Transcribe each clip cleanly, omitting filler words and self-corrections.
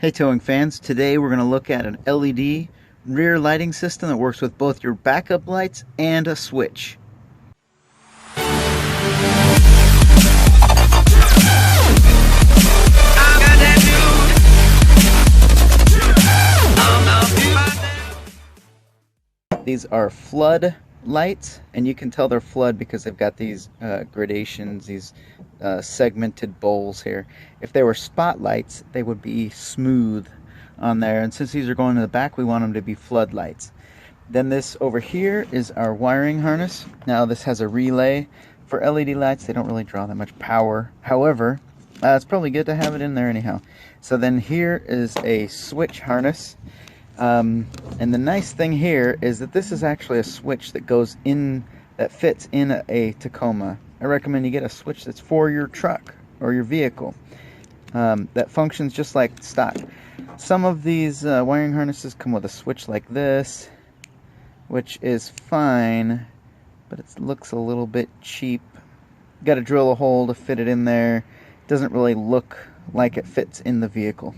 Hey towing fans, today we're going to look at an LED rear lighting system that works with both your backup lights and a switch. These are flood lights, and you can tell they're flood because they've got these gradations, these segmented bowls here. If they were spotlights, they would be smooth on there, and since these are going to the back, we want them to be floodlights. Then this over here is our wiring harness. Now this has a relay. For LED lights, they don't really draw that much power. However, it's probably good to have it in there anyhow. So then here is a switch harness. And the nice thing here is that this is actually a switch that goes in, that fits in a Tacoma. I recommend you get a switch that's for your truck or your vehicle, that functions just like stock. Some of these wiring harnesses come with a switch like this, which is fine, but it looks a little bit cheap. You got to drill a hole to fit it in there. It doesn't really look like it fits in the vehicle.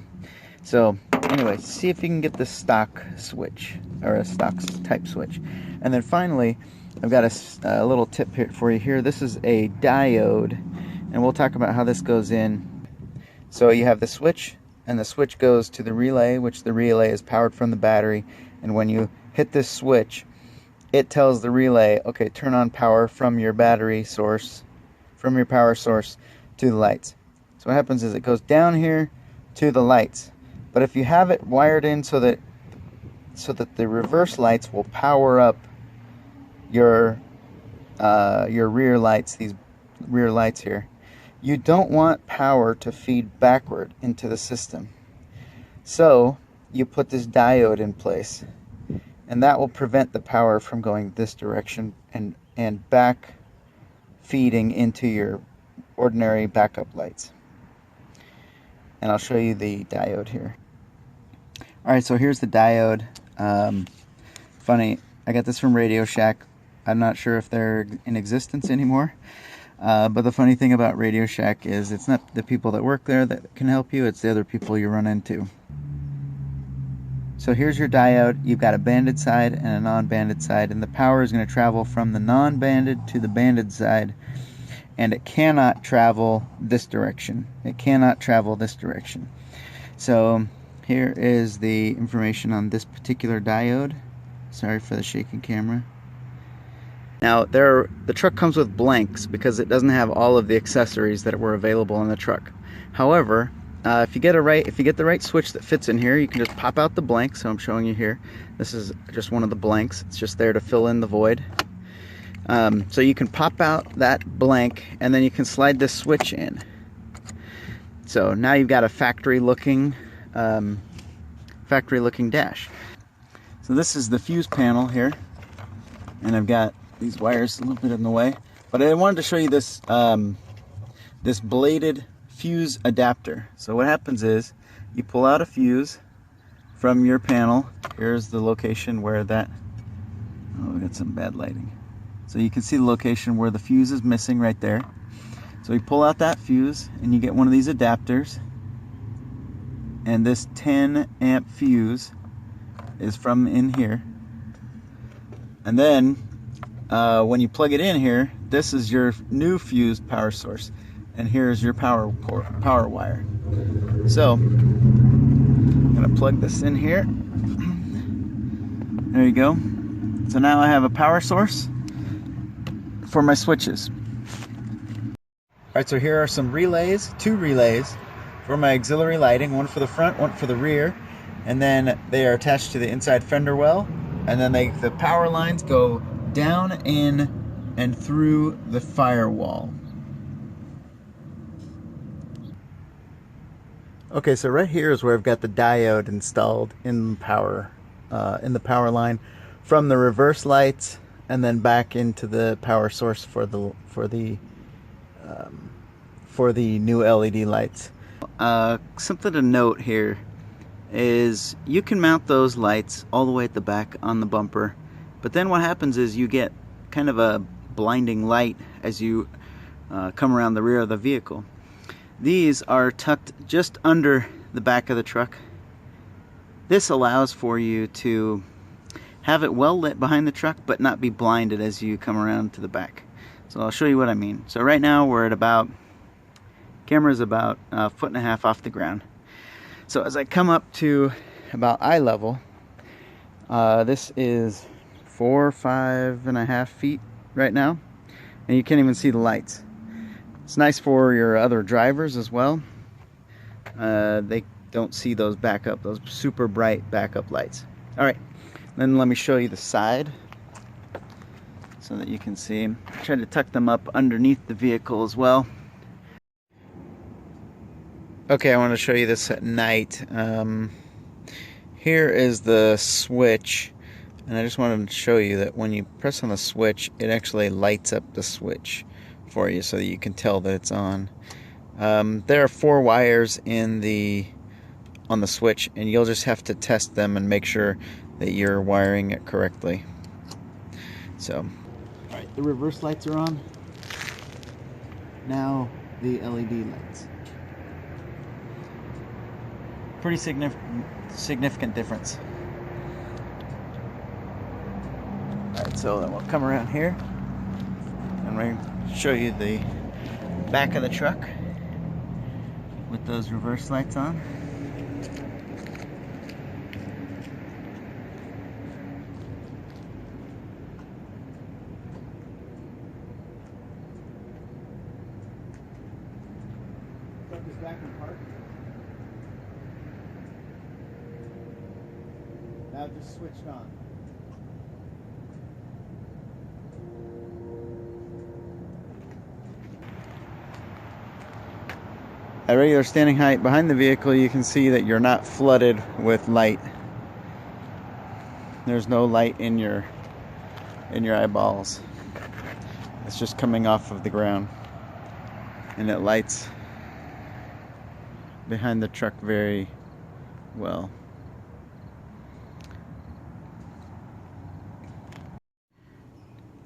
So anyway, see if you can get the stock switch, or a stock type switch. And then finally, I've got a little tip here for you here. This is a diode, and we'll talk about how this goes in. So you have the switch, and the switch goes to the relay, which the relay is powered from the battery. And when you hit this switch, it tells the relay, okay, turn on power from your battery source, from your power source to the lights. So what happens is it goes down here to the lights. But if you have it wired in so that the reverse lights will power up your rear lights, these rear lights here, you don't want power to feed backward into the system. So you put this diode in place, and that will prevent the power from going this direction and back feeding into your ordinary backup lights. And I'll show you the diode here. Alright, so here's the diode. Funny, I got this from Radio Shack. I'm not sure if they're in existence anymore. But the funny thing about Radio Shack is it's not the people that work there that can help you, it's the other people you run into. So here's your diode. You've got a banded side and a non-banded side, and the power is going to travel from the non-banded to the banded side, and it cannot travel this direction. It cannot travel this direction. So here is the information on this particular diode. Sorry for the shaking camera. Now the truck comes with blanks because it doesn't have all of the accessories that were available in the truck. However, if you get the right switch that fits in here, you can just pop out the blank. So I'm showing you here. This is just one of the blanks. It's just there to fill in the void. So you can pop out that blank, and then you can slide this switch in. So now you've got a factory looking dash. So this is the fuse panel here, and I've got these wires a little bit in the way, but I wanted to show you this this bladed fuse adapter. So what happens is you pull out a fuse from your panel. Here's the location where that, oh, we got some bad lighting. So you can see the location where the fuse is missing right there. So you pull out that fuse and you get one of these adapters, and this 10 amp fuse is from in here. And then when you plug it in here, this is your new fuse power source, and here's your power wire. So I'm gonna plug this in here. There you go. So now I have a power source for my switches. Alright, so here are some relays, 2 relays for my auxiliary lighting, one for the front, one for the rear, and then they are attached to the inside fender well, and then the power lines go down, in, and through the firewall. Okay, so right here is where I've got the diode installed in the power line from the reverse lights, and then back into the power source for the new LED lights. Something to note here is you can mount those lights all the way at the back on the bumper, but then what happens is you get kind of a blinding light as you come around the rear of the vehicle. These are tucked just under the back of the truck, This allows for you to have it well lit behind the truck but not be blinded as you come around to the back. So I'll show you what I mean. So right now we're at about, camera's about a foot and a half off the ground. So as I come up to about eye level, this is 5.5 feet right now, and you can't even see the lights. It's nice for your other drivers as well. They don't see those those super bright backup lights. All right, then let me show you the side so that you can see. I tried to tuck them up underneath the vehicle as well. Okay, I want to show you this at night. Here is the switch, and I just wanted to show you that when you press on the switch, it actually lights up the switch for you so that you can tell that it's on. There are 4 wires on the switch, and you'll just have to test them and make sure that you're wiring it correctly. So, alright, the reverse lights are on. Now the LED lights. Pretty significant difference. Alright, so then we'll come around here and we'll show you the back of the truck with those reverse lights on. Truck is back in park. Now just switched on. At regular standing height behind the vehicle, you can see that you're not flooded with light. There's no light in your eyeballs. It's just coming off of the ground, and it lights behind the truck very well.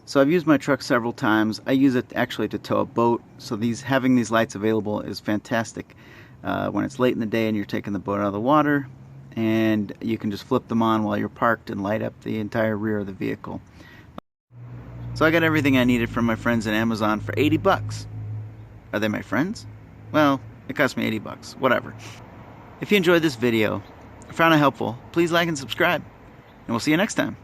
So I've used my truck several times. I use it actually to tow a boat, so having these lights available is fantastic when it's late in the day and you're taking the boat out of the water, and you can just flip them on while you're parked and light up the entire rear of the vehicle. So I got everything I needed from my friends at Amazon for 80 bucks. Are they my friends? Well, it cost me 80 bucks, whatever. If you enjoyed this video or found it helpful, please like and subscribe, and we'll see you next time.